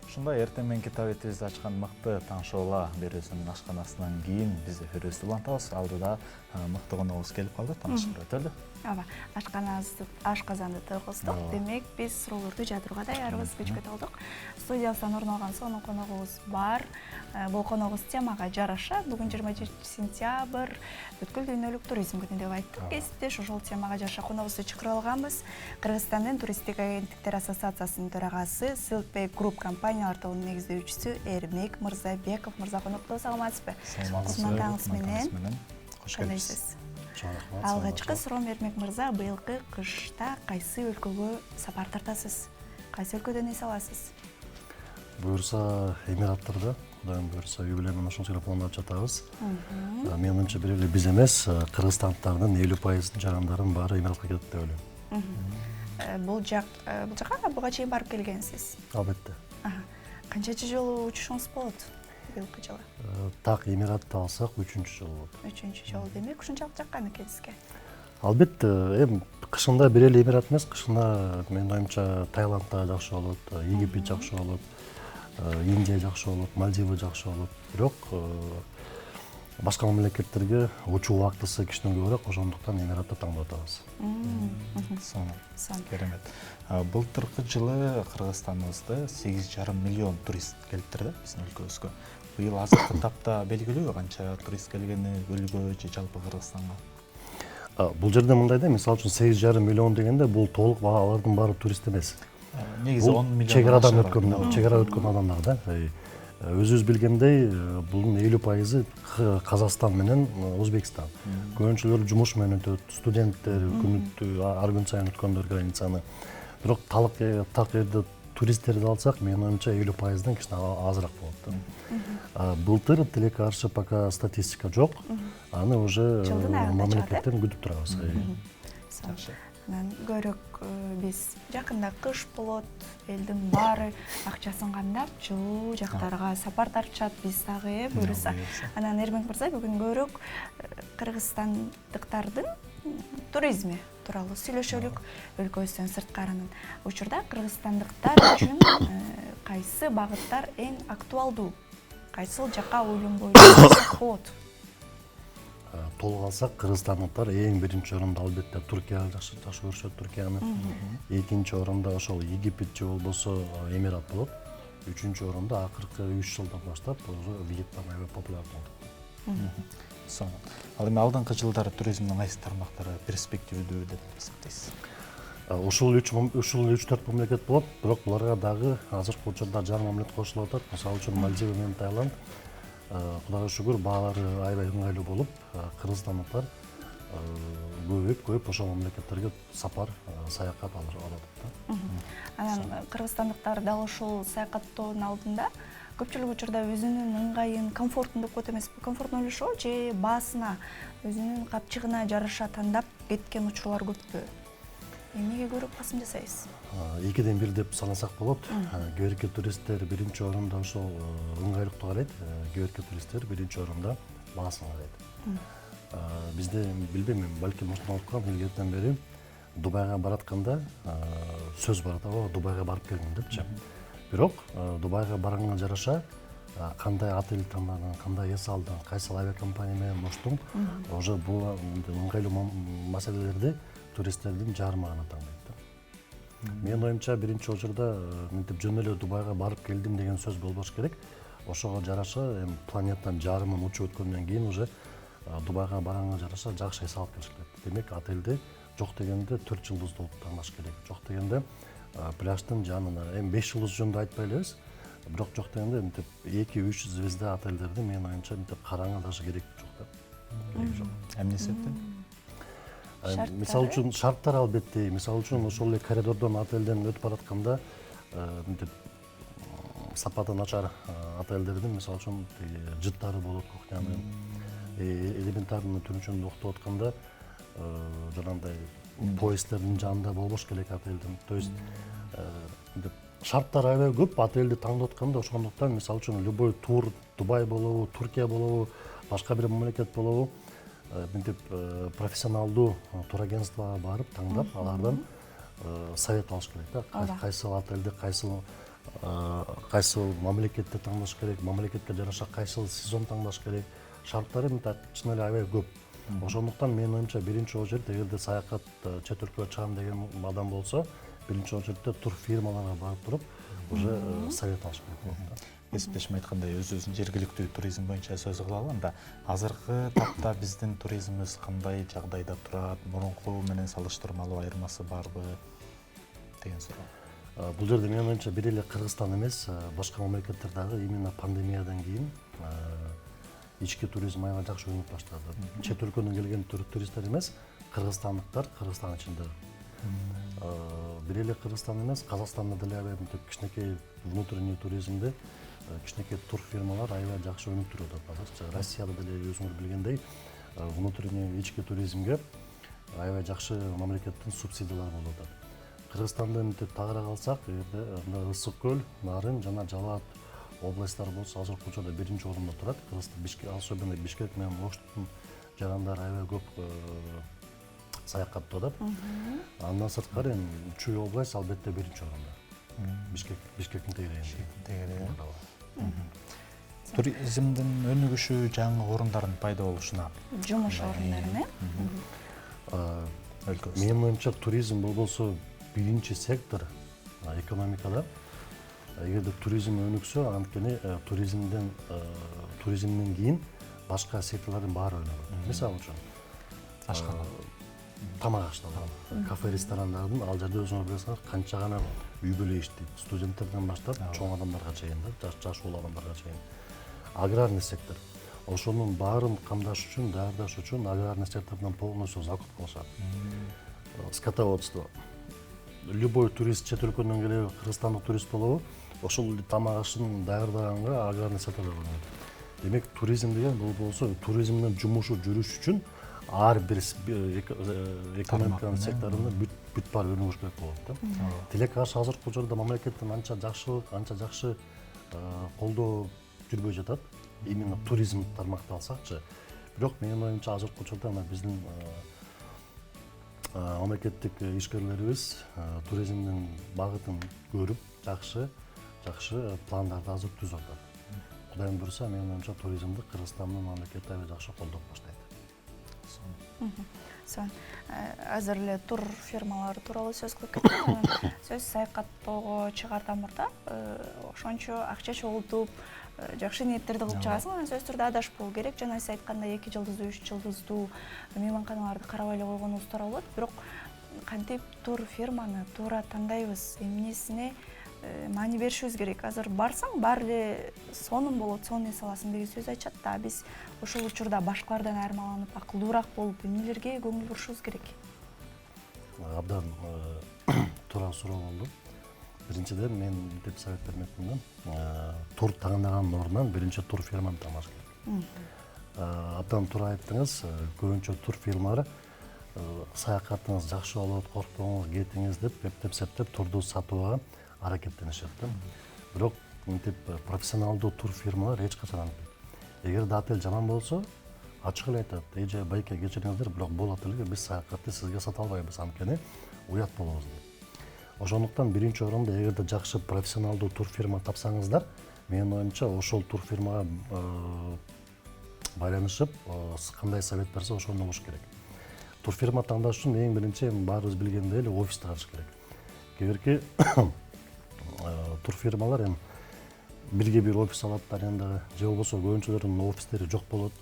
Ушундай эртең мененки табитибизди ачкан мыкты Таңшоола берүүсүнүн ашканасынан кийин биз эфирибизди улантабыз. Алдыда мыкты коногубуз келип калды, тааныштырып өтөлү. Ооба, ашказанды тойгуздук. Демек, биз суроолорду жаадырууга даярбыз, көчкө талдык. Студиябыздан орун алган сонун коногубуз бар. Бул коногубуз темага жараша. Бүгүн 27 сентябрь бүткүл дүйнөлүк туризм күнү деп айттык. Кесиптеш ошол темага жараша коногубузду чакырып алганбыз. Кыргызстандын туристтик агенттиктер ассоциациясынын төрагасы, Siltbag Group компаниялар тобунун негиздөөчүсү Эрмек Мырзабеков мырза конокто. Саламатсызбы? Кутмандагыңыз менен. Кош келипсиз. Алгачкы суроом, Эрмек мырза, быйылкы кышта кайсы өлкөгө сапар тартасыз? Кайсы өлкөдөн эс аласыз? Буюрса Эмираттарда, Кудайым буюрса үй менен ошончо пландап жатабыз. Менимче бир эле биз эмес, кыргызстандыктардын 50% жарандарын баары Эмиратка кетет деп ойлойм. Бул жака буга чейин барып келгенсиз? Албетте. Канчанчы жолу учушуңуз болот быйылкы жылы? Так Эмиратты алсак 3-чү жолу болот. 3-чү жолу, демек ушунчалык жаккан экен сизге? Албетте, кышында бир эле Эмират эмес, кышында менин оюмча Таиландда жакшы болот, Египет жакшы болот, Индия жакшы болот, Мальдива жакшы болот. Бирок башка мамлекеттерге учуу убактысы кичине көбүрөөк, ошондуктан Эмиратты тандап атабыз. Сонун. Керемет. Былтыркы жылы Кыргызстаныбызда 8,5 миллион турист келиптир да биздин өлкөбүзгө. Быйыл азыркы тапта белгилүү канча турист келгени өлкөгө же жалпы Кыргызстанга? Бул жерде мындай да, мисалы үчүн 8,5 миллион дегенде бул толук алардын баары турист эмес. Негизи 10 миллион чегaraдан өткөн, чегара өткөн адамдар да. Өзүбүз билгендей, бунун 50% Казакстан менен Өзбекстан. Көбүнчөлөр жумуш менен өтөт, студенттер, күнүттүү ар күн сайын өткөндөр границаны. Бирок так жерде туристтерди алсак, менин оюмча 50%дан кичине азыраак болот. Былтыр тилекке каршы пока статистика жок. Аны уже мамлекеттен күтүп турабыз. Жакшы. Көрөк биз жакында кыш болот, элдин баары акчасын камдап жылуу жактарга сапар тартышат, биз дагы буюрса. Анан Эрмек мырза, бүгүн көрөк кыргызстандыктардын туризми тууралуу сүйлөшөлүк. Өлкөбүздөн сырткарынын учурда кыргызстандыктар үчүн кайсы багыттар эң актуалдуу? Кайсыл жака ойлонбой болот? Толук алсак, кыргызстандыктар эң биринчи орунда албетте Туркияны жакшы көрүшөт, Туркияны. Экинчи орунда ошол Египет же болбосо Эмират болот. Үчүнчү орунда акыркы 3 жылдан баштап Вьетнам аябай популярдуу болот. Сонун. Ал эми алдыңкы жылдары туризмдин кайсы тармактары перспективдүү деп эсептейсиз? Ушул 3-4 мамлекет болот, бирок буларга дагы азыркы учурда жаңы мамлекет кошулуп атат. Мисалы үчүн Мальдива менен Таиланд. Кудайга шүгүр, баалары аябай ыңгайлуу болуп, кыргызстандыктар көбөйүп ошол мамлекеттерге сапар, саякат алат. Анан кыргызстандыктар дал ушул саякаттоонун алдында көпчүлүк учурда өзүнүн ыңгайын, комфортун деп коет эмеспи? Комфортун ойлошобу же баасына, өзүнүн капчыгына жараша тандап кеткен учурлар көппү? Эмнеге көрөк басым жасайсыз? Экиден бир деп санасак болот. Кээ туристтер биринчи орунда ошол ыңгайлыкту карайт, кээ туристтер биринчи орунда баасын карайт. Бизде билбейм, балким ушундан окугам, илгертен бери Дубайга баратканда сөз бар да, Дубайга барып келдим депчи. Бирок Дубайга барганга жараша кандай отель тандадың, кандай эс алдың, кайсыл авиакомпания менен учтуң, уже бул ыңгайлуу маселелерди туристтердин жарымы тандайт. Менин оюмча биринчи учурда мынтип жөн эле Дубайга барып келдим деген сөз болбош керек. Ошого жараша планетанын жарымын учуп өткөндөн кийин уже Дубайга барганга жараша жакшы эс алып келиш керек. Демек, отельди жок дегенде 4 жылдыздуу тандаш керек. Жок дегенде пляждын жанына, 5 жылдыз жөнүндө айтпай элебиз. Бирок жок дегенде мынтип 2-3 звезда отельдерди менин оюмча мынтип караңга даже керек жок да. Керек жок. Эмне себептен? Мисалы үчүн шарттар албетте, мисалы үчүн ошол эле коридордон отелден өтүп баратканда мынтип сапаты начар отелдердин мисалы үчүн жыттары болот кухнянын, элементарный түрүнчөндө уктап атканда жанагындай поезддердин жанында болбош керек отелдин. То есть шарттар аябай көп отелди тандап атканда, ошондуктан мисалы үчүн любой тур, Дубай болобу, Туркия болобу, башка бир мамлекет болобу, мынтип профессионалдуу турагентствага барып тандап, алардан совет алыш керек да. Кайсыл отелди, кайсыл кайсыл мамлекетти таңдаш керек, мамлекетке жараша кайсыл сезон таңдаш керек, шарттары чын эле аябай көп. Ошондуктан менин оюмча биринчи очередь эгерде саякат чет өлкөгө чыгам деген адам болсо, биринчи очередте тур фирмаларга барып туруп уже совет алыш керек болот. Кесиптешим айткандай өзүбүздүн жергиликтүү туризм боюнча сөз кылалы анда. Азыркы тапта биздин туризмибиз кандай жагдайда турат? Мурунку менен салыштырмалуу айырмасы барбы деген суроо. Бул жерде менин оюмча бир эле Кыргызстан эмес, башка мамлекеттер дагы именно пандемиядан кийин ички туризм аябай жакшы өнүп баштады. Чет өлкөдөн келген туристтер эмес, кыргызстандыктар Кыргызстан ичинде. Бир эле Кыргызстан эмес, Казакстанда деле аябай кичинекей внутренний туризмди кичинекей тур фирмалар аябай жакшы өнүктүрүп атат. Россияда деле өзүңөр билгендей, внутренний ички туризмге аябай жакшы мамлекеттин субсидиялары болуп атат. Кыргызстанды мынтип тагыраак алсак, эгерде Ысык көл, Нарын жана Жалал областтар болсо азыркы учурда биринчи орунда турат. Кыргызстан, особенно Бишкек менен Оштун жарандары аябай көп саякаттап атат. Андан сырткары Чүй область албетте биринчи орунда. Бишкектин тегерегинде. Туризмдин өнүгүшү жаңы орундардын пайда болушуна. Жумуш орундары, Менин оюмча туризм болсо биринчи сектор экономикада. Эгерде туризм өнүксө, анткени туризмден кийин башка секторлордун баары өнүгөт. Мисалы үчүн тамак ашталат, кафе, ресторандардын ал жерде өзүңөр билесиңер канча гана үй бүлө иштейт. Студенттерден баштап чоң адамдарга чейин, жаш адамдарга чейин. Аграрный сектор. Ошонун баарын камдаш үчүн, даярдаш үчүн аграрный сектордон полностью закуп кылышат. Скотоводство. Любой турист чет өлкөдөн келеби, кыргызстандык турист болобу, ошол тамак ашын даярдаганга аграрный сектордо болот. Демек, туризм деген бул болсо, туризмдин жумушу жүрүш үчүн ар бир экономиканын секторунда бүт баары өнүгүш керек болот. Тилекке каршы азыркы учурда мамлекеттин анча жакшы колдоо жүрбөй жатат. Именно туризм тармакты алсакчы. Бирок менин оюмча азыркы учурда биздин мамлекеттик ишкерлерибиз туризмдин багытын көрүп, жакшы пландарды азыр түзүп атат. Кудайым буйруса, менин оюмча туризмди Кыргызстандын мамлекети аябай жакшы колдоп баштайт. Азыр эле тур фирмалары тууралуу сөз кылып кеттик. Сөз саякаттоого чыгардан мурда ошончо акча чогултуп, жакшы ниеттерди кылып чыгасың, анан сөзсүз түрдө адашып болуу керек. Жана сиз айткандай 2 жылдыздуу, 3 жылдыздуу мейманканаларды карабай эле койгонубуз туура болот. Бирок кантип тур фирманы туура тандайбыз, эмнесине маани беришибиз керек. Азыр барсаң, баары эле сонун болот, сонун эс аласың деген сөз айтышат да. Биз ошол учурда башкалардан айырмаланып, акылдуураак болуп, эмнелерге көңүл бурушубуз керек? Абдан туура суроо болду. Биринчиден мен мынтип совет бермекмин. Тур таңдаганын ордунан биринчи тур фирманы тандаш керек. Абдан туура айттыңыз. Көбүнчө тур фирмалар саякатыңыз жакшы болот, коркпоңуз, кетиңиз деп эптеп турду сатууга аракеттенишет. Бирок мынтип профессионалдуу тур фирмалар эч качан антпайт. Эгерде отель жаман болсо, ачык эле айтат: "Эже, байке, кечириңиздер, бирок бул отельге биз саякатты сизге сата албайбыз, анткени уят болобуз" дейт. Ошондуктан биринчи орунда эгерде жакшы профессионалдуу тур фирма тапсаңыздар, менин оюмча ошол тур фирмага байланышып, кандай совет берсе ошону угуш керек. Тур фирма тандаш үчүн эң биринчи баарыбыз билгендей эле офис тааныш керек. Кээбирки тур фирмалар бирге бир офис алат арендага, же болбосо көбүнчөлөрүнүн офистери жок болот.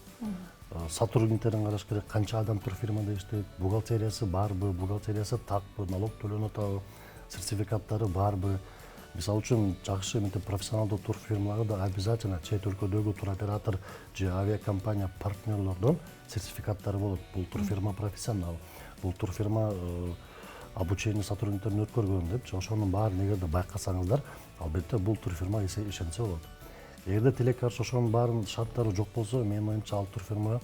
Сотрудниктерин караш керек, канча адам тур фирмада иштейт, бухгалтериясы барбы, бухгалтериясы такпы, налог төлөнүп атабы, сертификаттары барбы. Мисалы үчүн жакшы профессионалдуу тур фирмаларда обязательно чет өлкөдөгү туроператор же авиакомпания партнерлордон сертификаттары болот. Бул тур фирма профессионал, бул тур фирма обучение сотрудниктерин өткөргөн деп, ошонун баарын эгерде байкасаңыздар, албетте бул тур фирма ишенсе болот. Эгерде тилекке каршы ошонун баарын шарттары жок болсо, менин оюмча ал тур фирма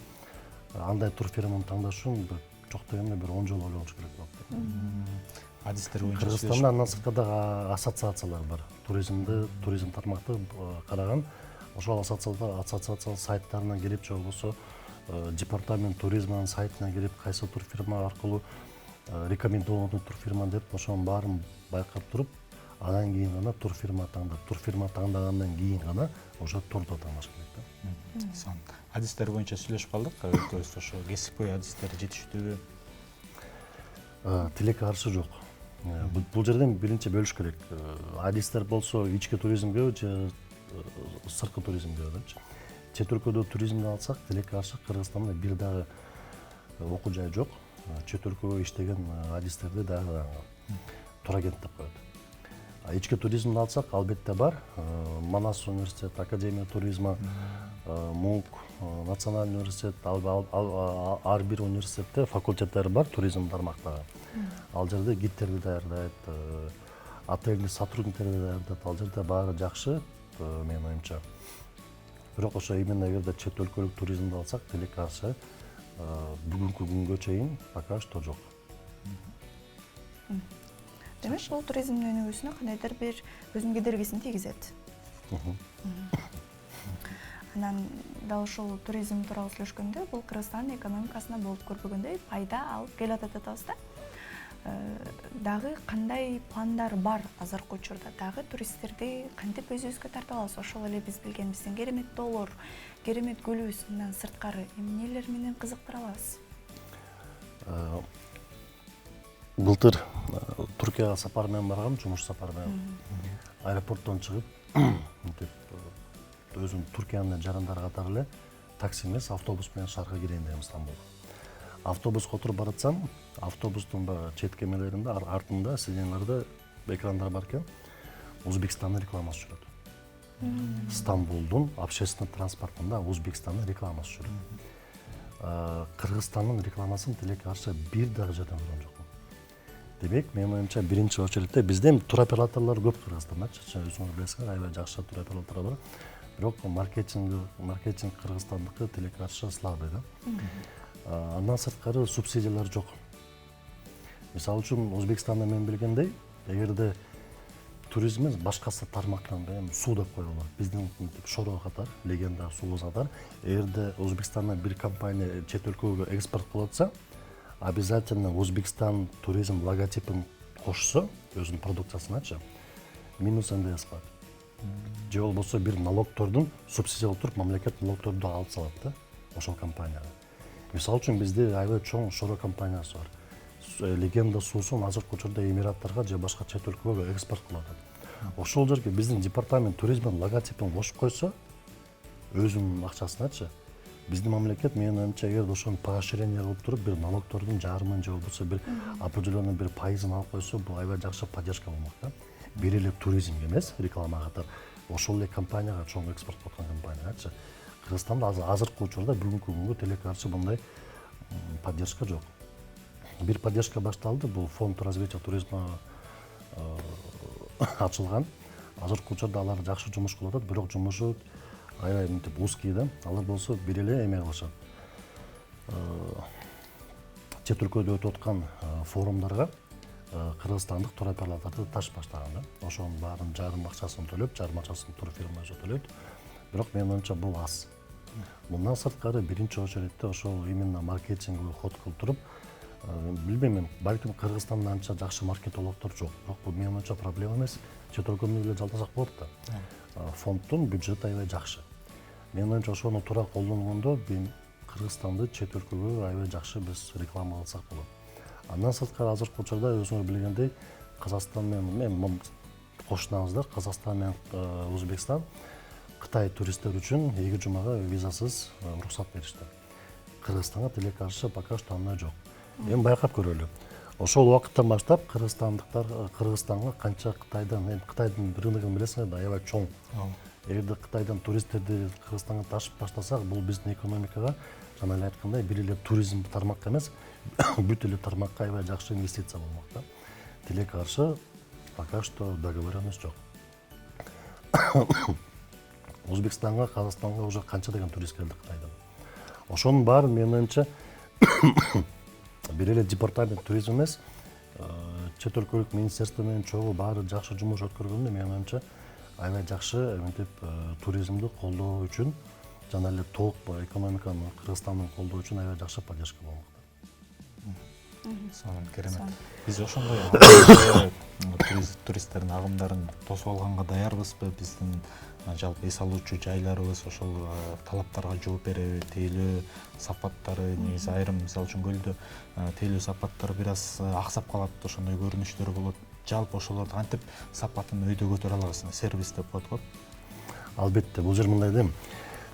андай тур фирманы таңдаш үчүн жок дегенде бир 10 жыл ойлонуш керек болот. Адистер боюнча Кыргызстанда андан сырткары дагы ассоциациялар бар. Туризм тармакты караган. Ошол ассоциация сайттарына кирип, же болбосо департамент туризмнин сайтына кирип, кайсы тур фирма аркылуу рекомендованный тур фирма деп ошонун баарын байкап туруп, Анан кийин гана турфирма таңдагандан кийин гана уже турду таңдаш керек да. Сонун. Адистер боюнча сүйлөшүп калдык. Экөөбүз ошо кесипкөй адистер жетиштүүбү? Тилекке каршы жок. Бул жерден биринчи бөлүш керек. Адистер болсо ички туризмге же сырткы туризмге депчи. Чет өлкөдө туризмди алсак, тилекке каршы Кыргызстанда бир дагы окуу жай жок. Чет өлкөгө иштеген адистерди дагы турагент деп коет. Ички туризмди алсак, албетте бар. Манас университет, Академия туризма, МУК, Национальный университет, ар бир университетте факультеттери бар туризм тармактагы. Ал жерде гидтерди даярдайт, отельный сотрудниктерди даярдайт. Ал жерде баары жакшы, менин оюмча. Бирок ошо именно эгерде чет өлкөлүк туризмди алсак, тилекке каршы бүгүнкү күнгө чейин пока что жок. Демек, бул туризмдин өнүгүүсүнө кандайдыр бир өзүнүн кедергисин тийгизет. Анан дал ошол туризм тууралуу сүйлөшкөндө, бул Кыргызстандын экономикасына болуп көрбөгөндөй пайда алып келатат атабыз да. Дагы кандай пландар бар азыркы учурда? Дагы туристтерди кантип өзүбүзгө тартып алабыз? Ошол эле биз билгенибизден керемет тоолор, керемет көлүбүз, мындан сырткары эмнелер менен кызыктыра алабыз? Былтыр Туркияга сапар менен баргам, жумуш сапары менен. Аэропорттон чыгып, өзүм Туркиянын жарандары катары эле такси эмес, автобус менен шаарга кирейин дегем Стамбулга. Автобуска отуруп баратсам, автобустун четки эмелеринде, артында, сиденьлерде экрандар бар экен. Өзбекстандын рекламасы жүрөт. Стамбулдун общественный транспортунда Өзбекстандын рекламасы жүрөт. Кыргызстандын рекламасын тилекке каршы бир дагы жерден көргөн жокмун. Демек, менин оюмча биринчи очередте бизде туроператорлор көп Кыргызстанда, өзүңөр билесиңер, аябай жакшы туроператорлор бар. Бирок маркетинг Кыргызстандыкы тилекке каршы слабый да. Андан сырткары субсидиялар жок. Мисалы үчүн Өзбекстанда мен билгендей, эгерде туризм башкасы тармактан суу деп коелу. Биздин Шоро катар, Легенда суу катар, эгерде Өзбекстандан бир компания чет өлкөгө экспорт кылып атса, обязательно Өзбекстан туризм логотипин кошсо, өзүнүн продукциясыначы, минус НДС бар. Же болбосо бир налогтордун субсидиялап туруп, мамлекет налогторду алып салат да, ошол компанияга. Мисалы үчүн бизде аябай чоң Шоро компаниясы бар. Легенда суусун азыркы учурда Эмираттарга же башка чет өлкөгө экспорт кылып атат. Ошол жерге биздин департамент туризмдин логотипин кошуп койсо, өзүнүн акчасыначы, биздин мамлекет менин оюмча эгер ошону поощрение кылып туруп, бир налогтордун жарымын же болбосо бир определенный бир пайызын алып койсо, бул аябай жакшы поддержка болмок да. Бир эле туризмге эмес, реклама катар, ошол эле компанияга, чоң экспорт кылган компаниягачы. Кыргызстанда азыркы учурда бүгүнкү күнгө тилекке каршы мындай поддержка жок. Бир поддержка башталды, бул фонд развития туризма ачылган. Азыркы учурда алар жакшы жумуш кылып атат, бирок жумушу аябай мынтип узкий да. Алар болсо бир эле эме кылышат. Чет өлкөдө өтүп аткан форумдарга кыргызстандык туроператорду ташып баштаган да. Ошонун баарын жарым акчасын төлөп, жарым акчасын турфирма өзү төлөйт. Бирок менин оюмча бул аз. Мындан сырткары биринчи очередте ошол именно маркетингге ход кылып туруп, билбейм, балким Кыргызстанда анча жакшы маркетологдор жок. Бирок бул менин оюмча проблема эмес. Чет өлкөнү эле жалдасак болот да. Фонддун бюджети аябай жакшы. Менин оюмча ошону туура колдонгондо Кыргызстанды чет өлкөгө аябай жакшы биз реклама кылсак болот. Андан сырткары азыркы учурда өзүңөр билгендей, Казакстан менен кошунабыздар, Казакстан менен Өзбекстан Кытай туристтер үчүн 2 жумага визасыз уруксат беришти. Кыргызстанга тилекке каршы пока что андай жок. Эми байкап көрөлү. Ошол убакыттан баштап кыргызстандыктар Кыргызстанга канча Кытайдын рыногун билесиңер, аябай чоң. Эгерде Кытайдан туристтерди Кыргызстанга ташып баштасак, бул биздин экономикага, жана эле айткандай, бир эле туризм тармакка эмес, бүт эле тармакка аябай жакшы инвестиция болмок да. Тилекке каршы пока что договоренность жок. Өзбекстанга, Казакстанга уже канча деген турист келди Кытайдан. Ошонун баары менин оюмча бир эле департамент туризм эмес, чет өлкөлүк министерство менен чогуу баары жакшы жумуш өткөргөндө менин оюмча аябай жакшы мынтип туризмди колдоо үчүн жана эле толук экономиканы Кыргызстандын колдоо үчүн аябай жакшы поддержка болмок. сонун керемет. Биз ошондой туристтердин агымдарын тосуп алганга даярбызбы? Биздин жалпы эс алуучу жайларыбыз ошол талаптарга жооп береби? Тейлөө сапаттары негизи айрым, мисалы үчүн көлдө тейлөө сапаттары бир аз аксап калат, ошондой көрүнүштөр болот. Жалпы ошолорду кантип сапатын өйдө көтөрө алабыз? Сервис деп коет го. Албетте, бул жер мындай да.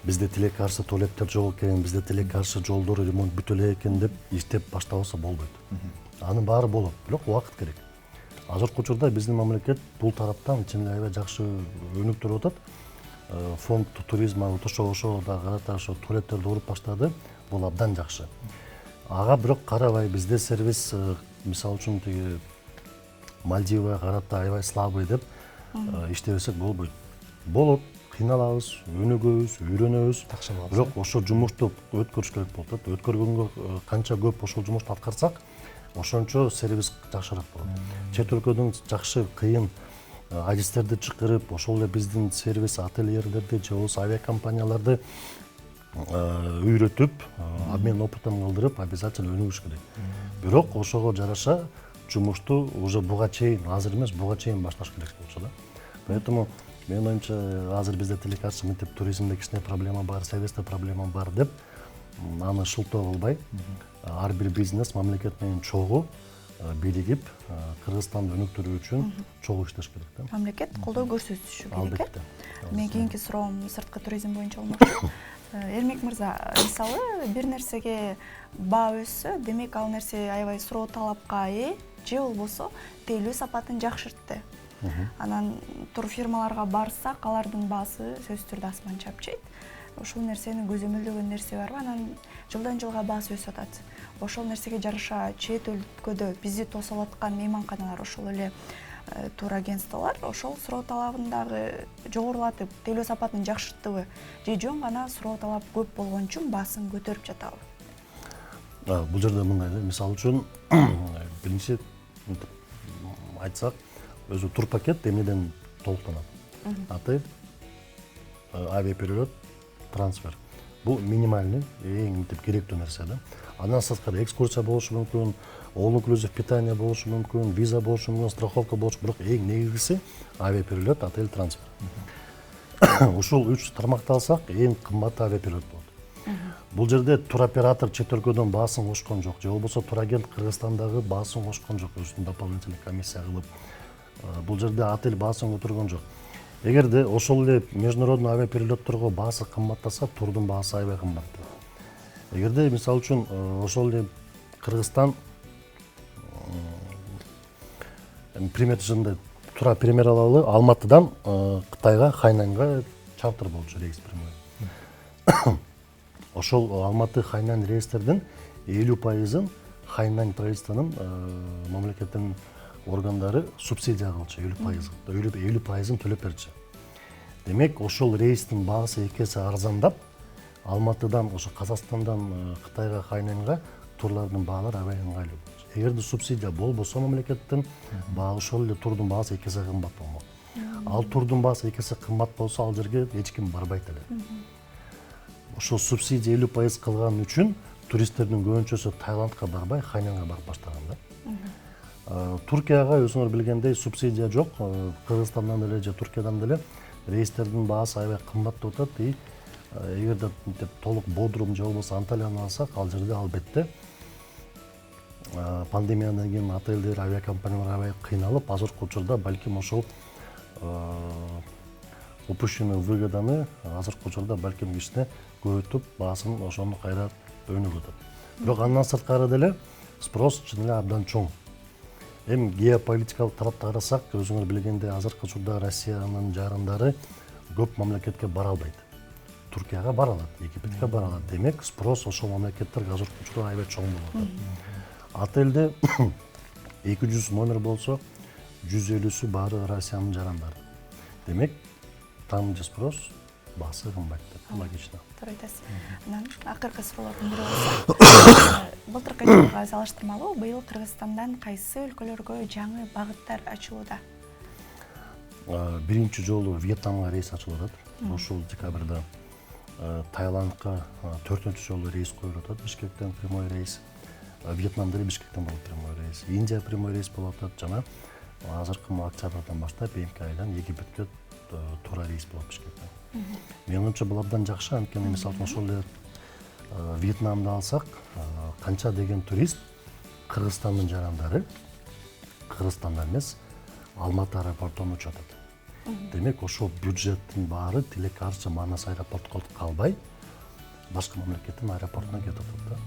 Бизде тилекке каршы туалеттер жок экен, бизде тилекке каршы жолдор ремонт бүтө эле экен деп иштеп баштабаса болбойт. Анын баары болот, бирок убакыт керек. Азыркы учурда биздин мамлекет бул тараптан чын эле аябай жакшы өнүктүрүп атат. Фонд туризма ошого да карата ошо туалеттерди куруп баштады. Бул абдан жакшы. Ага бирок карабай бизде сервис, мисалы үчүн тиги Мальдивага карата аябай слабый деп иштебесек болбойт. Болот, кыйналабыз, өнүгөбүз, үйрөнөбүз. Бирок ошо жумушту өткөрүш керек болот. Өткөргөнгө канча көп ошол жумушту аткарсак, ошончо сервис жакшыраак болот. Чет өлкөдөн жакшы кыйын адистерди чакырып, ошол эле биздин сервис ательерлерди же болбосо авиакомпанияларды үйрөтүп, обмен опытын кылдырып, обязательно өнүгүш керек. Бирок ошого жараша жумушту уже буга чейин, азыр эмес, буга чейин башташ керек болчу да. Поэтому менин оюмча азыр бизде тилекке каршы мынтип туризмде кичине проблема бар, сервисте проблема бар деп аны шылтоо кылбай, ар бир бизнес мамлекет менен чогуу биригип Кыргызстанды өнүктүрүү үчүн чогуу иштеш керек да. Мамлекет колдоо көрсөтүшү керек. Албетте. Мен кийинки суроом сырткы туризм боюнча болмокчу. Эрмек мырза, мисалы бир нерсеге баа өссө, демек ал нерсе аябай суроо талапка ээ, же болбосо тейлөө сапатын жакшыртты. Анан турфирмаларга барсак, алардын баасы сөзсүз түрдө асман чапчыйт. Ошол нерсени көзөмөлдөгөн нерсе барбы? Анан жылдан жылга баасы өсүп атат. Ошол нерсеге жараша чет өлкөдө бизди тосуп аткан мейманканалар, ошол эле турагентстволор ошол суроо талабын дагы жогорулатып, тейлөө сапатын жакшырттыбы? Же жөн гана суроо талап көп болгон үчүн баасын көтөрүп жатабы? Бул жерде мындай да, мисалы үчүн биринчи айтсак, өзү турпакет эмнеден толуктанат? Отель, авиаперелет, трансфер. Бул минимальный, эң керектүү нерсе да. Андан сырткары экскурсия болушу мүмкүн, all inclusive питание болушу мүмкүн, виза болушу мүмкүн, страховка болушу, бирок эң негизгиси авиаперелет, отель, трансфер. Ушул 3 тармакты алсак, эң кымбаты авиаперелет болот. Бул жерде туроператор чет өлкөдөн баасын кошкон жок, же болбосо турагент Кыргызстандагы баасын кошкон жок, өзүнүн дополнительный комиссия кылып. Бул жерде отель баасын көтөргөн жок. Эгерде ошол эле международный авиаперелеттерге баасы кымбаттаса, турдун баасы аябай кымбаттайт. Эгерде мисалы үчүн ошол эле Кыргызстан пример жөнүндө тура пример алалы, Алматыдан Кытайга, Хайнанга чартер болчу рейс прямой. Ошол Алматы Хайнан рейстердин 50%-ын Хайнан правительствонун мамлекеттин органдары субсидия кылчу, 50%ын төлөп берчү. Демек, ошол рейстин баасы 2 эсе арзандап, Алматыдан, ошо Казакстандан Кытайга, Хайнанга турлардын баалары аябай ыңгайлуу болчу. Эгерде субсидия болбосо мамлекеттин баа ошол эле турдун баасы 2 эсе кымбат болмок. Ал турдун баасы 2 эсе кымбат болсо, ал жерге эч ким барбайт эле. Ошол субсидия 50% кылган үчүн туристтердин көбүнчөсү Таиландка барбай, Хайнанга барып баштаган да. Туркияга өзүңөр билгендей субсидия жок. Кыргызстандан деле же Туркиядан деле рейстердин баасы аябай кымбаттап атат. Эгерде толук Бодрум же болбосо Анталияны алсак, ал жерде албетте пандемиядан кийин отельдер, авиакомпаниялар аябай кыйналып, азыркы учурда балким ошол упущенную выгоданы азыркы учурда балким кичине көбөйтүп, баасын ошону кайра өнүгүп атат. Бирок андан сырткары деле спрос чын эле абдан чоң. Эми геополитикалык тарапты карасак, өзүңөр билгендей, азыркы учурда Россиянын жарандары көп мамлекетке бара албайт. Туркияга бара алат, Египетке бара алат. Демек, спрос ошол мамлекеттерге азыркы учурда аябай чоң болуп атат. Отельде 200 номер болсо, 150-сү баары Россиянын жарандары. Демек, там же спрос, баасы кымбат деп логично. Туура айтасыз. Анан акыркы суроолордун бири болсо, былтыркы жылга салыштырмалуу быйыл Кыргызстандан кайсы өлкөлөргө жаңы багыттар ачылууда? Биринчи жолу Вьетнамга рейс ачылып атат. Ушул декабрда Таиландка 4-чү жолу рейс коюлуп атат, Бишкектен прямой рейс. Вьетнамда Бишкектен болот прямой рейс, Индия прямой рейс болуп атат жана азыркы октябрдан баштап МК айдан Египетке туура рейс болот Бишкектен. Менин оюмча бул абдан жакшы, анткени мисалы үчүн ошол эле Вьетнамды алсак, канча деген турист Кыргызстандын жарандары Кыргызстандан эмес, Алматы аэропортунан учуп атат. Демек, ошол бюджеттин баары тилекке арча Манас аэропортко калбай, башка мамлекеттин аэропортуна кетип атат.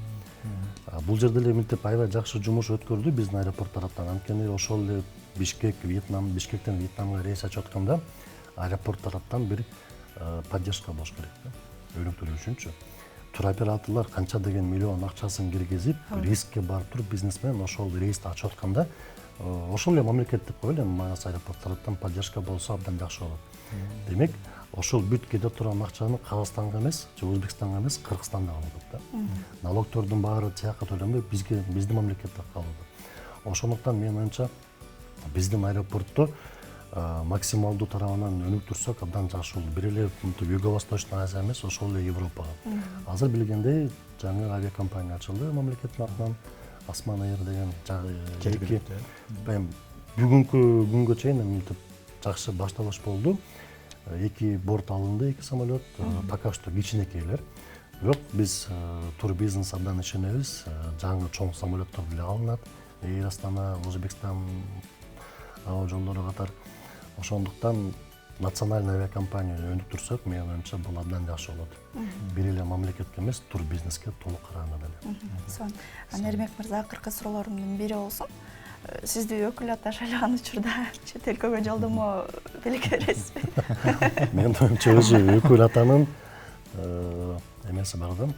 Бул жерде эле мынтип аябай жакшы жумуш өткөрүлдү биздин аэропорт тараптан. Анткени ошол эле Бишкектен Вьетнамга рейс ачып атканда аэропорт тараптан бир поддержка болуш керек да. Өнүктүрүү үчүнчү. Туроператорлор канча деген миллион акчасын киргизип, рискке барып туруп бизнесмен ошол рейсти ачып атканда, ошол эле мамлекет деп коелу, Манас аэропорт тараптан поддержка болсо абдан жакшы болот. Демек, ошол бүт кете турган акчаны Кыргызстанга эмес, же Өзбекстанга эмес, Кыргызстанда калат да. Налогтордун баары тияка төлөнбөй, биздин мамлекетте калат. Ошондуктан менин оюмча биздин аэропортто максималдуу тарабынан өнүктүрсөк абдан жакшы болот. Бир эле Юго-Восточный Азия эмес, ошол эле Европага. Азыр билгендей жаңы авиакомпания ачылды мамлекеттин атынан, Осман Air деген жергиликтүү. Бүгүнкү күнгө чейин мынтип жакшы башталыш болду. 2 борт алынды, 2 самолет, пока что кичинекейлер. Бирок биз турбизнес абдан ишенебиз, жаңы чоң самолеттер деле алынат. Air Astana, Өзбекстан аба жолдору катар. Ошондуктан национальный авиакомпанияны өнүктүрсөк, менин оюмча бул абдан жакшы болот. Бир эле мамлекетке эмес, турбизнеске толук караганда деле. Сонун. Эрмек мырза, акыркы суроолорумдун бири болсун. Сизди өкүл аташалаган учурда чет өлкөгө жолдомо белге бересизби? Менин оюмча өзү өкүл атанын эмеси бар да.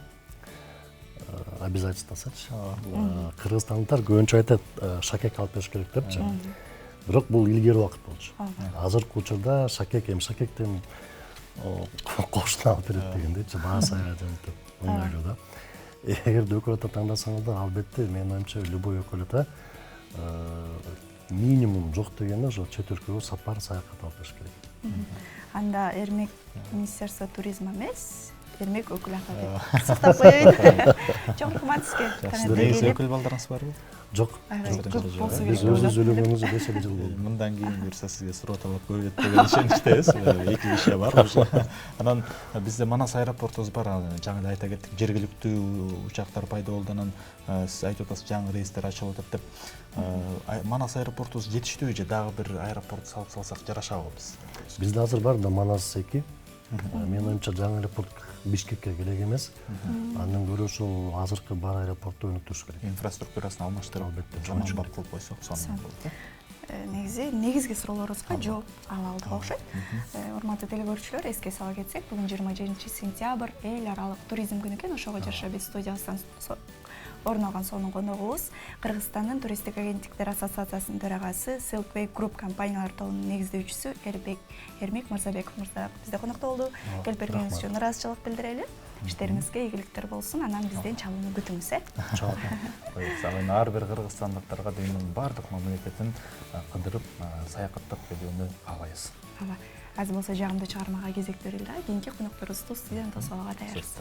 Обязательствосучу. Кыргызстандыктар көбүнчө айтат, шакек алып бериш керек депчи. Бирок бул илгери убакыт болчу. Азыркы учурда шакектен кошуна алып берет дегендейчи, баасы аябай жөнөкөй, оңойлуу да. Эгерде өкүл ата тандасаңыздар, албетте менин оюмча любой өкүл ата минимум жок дегенде ошо чет өлкөгө сапар, саякат алып бериш керек. Анда Эрмек Министерство туризма эмес, Эрмек өкүл ата деп сактап коеюн. Чоң рахмат сизге. Сиздин негизи өкүл балдарыңыз барбы? Жок. Биз өзүбүз үйлөнгөнгүбүзгө 5 жыл болду. Мындан кийин буюрса сизге суроо-талап көбөйөт деген ишеничтебиз. 2 киши бар уже. Анан бизде Манас аэропортубуз бар. Жаңы эле айта кеттик, жергиликтүү учактар пайда болду. Анан сиз айтып атасыз, жаңы рейстер ачылып атат деп. Манас аэропортубуз жетиштүүбү же дагы бир аэропорт салып салсак жарашабы биз? Бизде азыр бар да Манас 2. Менин оюмча жаңы аэропорт Бишкекке керек эмес. Андан көрө ушул азыркы бар аэропортто өнүктүрүш керек. Инфраструктурасын алмаштырып, албетте, жаман кылып койсок, сонун болот. Негизги суроолоруңузга жооп ала алдык окшойт. Урматтуу телекөрүүчүлөр, эске сала кетсек, бүгүн 27 сентябрь эл аралык туризм күнү экен. Ошого жараша биз студиябыздан орун алган сонун коногубуз Кыргызстандын туристтик агенттиктер ассоциациясынын төрагасы, Silkway Group компаниялар тобунун негиздөөчүсү Эрмек Мырзабеков мырза бизде конокто болду. Келип бергениңиз үчүн ыраазычылык билдирели. Иштериңизге ийгиликтер болсун. Анан бизден чалууну күтүңүз, Чоң. Ар бир кыргызстандыктарга дүйнөнүн бардык мамлекетин кыдырып, саякаттап келүүнү каалайбыз. Азыр болсо жагымдуу чыгармага кезек берилди. Кийинки конокторубузду студиядан тосууга даярбыз.